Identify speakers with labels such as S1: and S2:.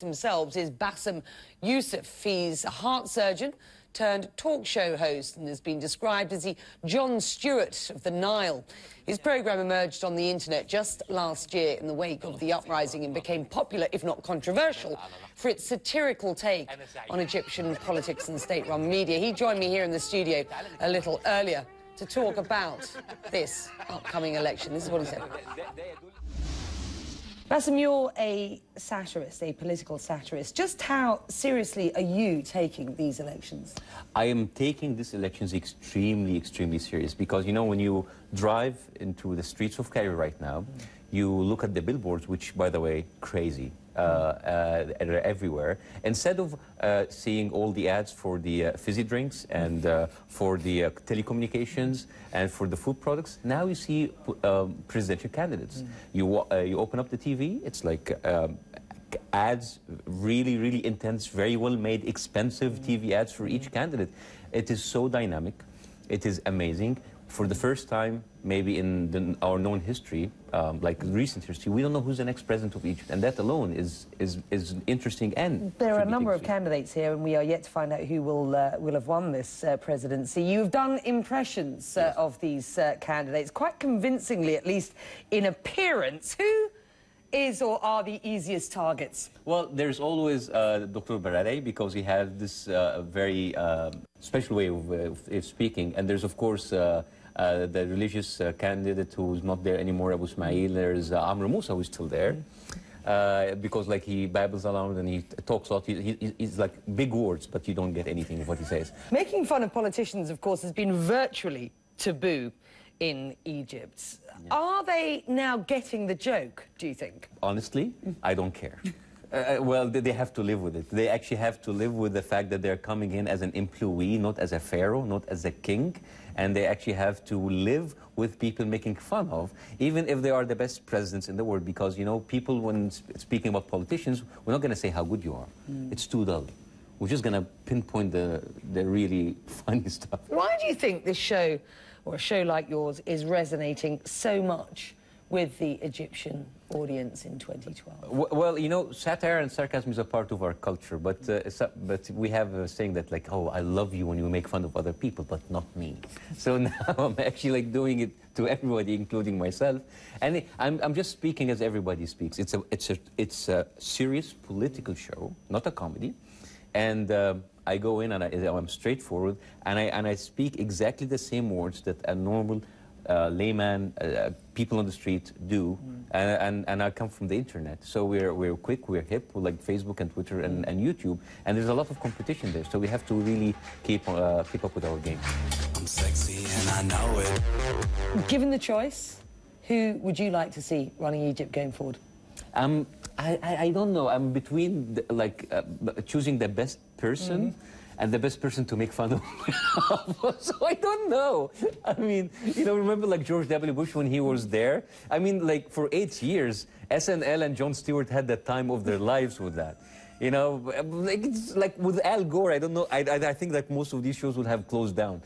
S1: Themselves is Bassem Youssef. He's a heart surgeon turned talk show host and has been described as the Jon Stewart of the Nile. His programme emerged on the internet just last year in the wake of the uprising and became popular, if not controversial, for its satirical take on Egyptian politics and state-run media. He joined me here in the studio a little earlier to talk about this upcoming election. This is what he said. Bassem, you're a satirist, a political satirist. Just how seriously are you taking these elections?
S2: I am taking these elections extremely, extremely serious because, you know, when you drive into the streets of Cairo right now, you look at the billboards, which, by the way, crazy. Are everywhere. Instead of seeing all the ads for the fizzy drinks and for the telecommunications and for the food products, now you see presidential candidates. You open up the TV, it's like ads, really, really intense, very well made, expensive TV ads for each candidate. It is so dynamic. It is amazing. For the first time, maybe in our known history, like recent history, we don't know who's the next president of Egypt, and that alone is interesting. And
S1: there are a number of candidates here, and we are yet to find out who will have won this presidency. You've done impressions of these candidates quite convincingly, at least in appearance. Who is or are the easiest targets?
S2: Well, there's always Dr. Barade, because he has this very special way of speaking, and there's of course the religious candidate who's not there anymore, Abu Ismail. There's Amr Musa, who's still there, because like he babbles around and he talks a lot. He's like big words, but you don't get anything of what he says.
S1: Making fun of politicians, of course, has been virtually taboo in Egypt. Yeah. Are they now getting the joke, do you think?
S2: Honestly, I don't care. Well, they have to live with it. They actually have to live with the fact that they're coming in as an employee, not as a pharaoh, not as a king, and they actually have to live with people making fun of, even if they are the best presidents in the world, because, you know, people, when speaking about politicians, we're not going to say how good you are. It's too dull. We're just going to pinpoint the really funny stuff.
S1: Why do you think this show, or a show like yours, is resonating so much with the Egyptian audience in 2012?
S2: Well, you know, satire and sarcasm is a part of our culture, but we have a saying that, like, oh, I love you when you make fun of other people, but not me. So now I'm actually like doing it to everybody, including myself, and I'm just speaking as everybody speaks. It's a serious political show, not a comedy, and I go in and I'm straightforward, and I speak exactly the same words that a normal layman, people on the street do, and I come from the internet. So we're quick, we're hip, we're like Facebook and Twitter and YouTube, and there's a lot of competition there. So we have to really keep up with our game.
S3: I'm sexy and I know it.
S1: Given the choice, who would you like to see running Egypt going forward?
S2: I don't know. I'm between choosing the best person and the best person to make fun of. So I don't know. I mean, you know, remember like George W. Bush when he was there? I mean, like for 8 years, SNL and Jon Stewart had the time of their lives with that. You know, like, it's like with Al Gore, I don't know. I think that most of these shows would have closed down.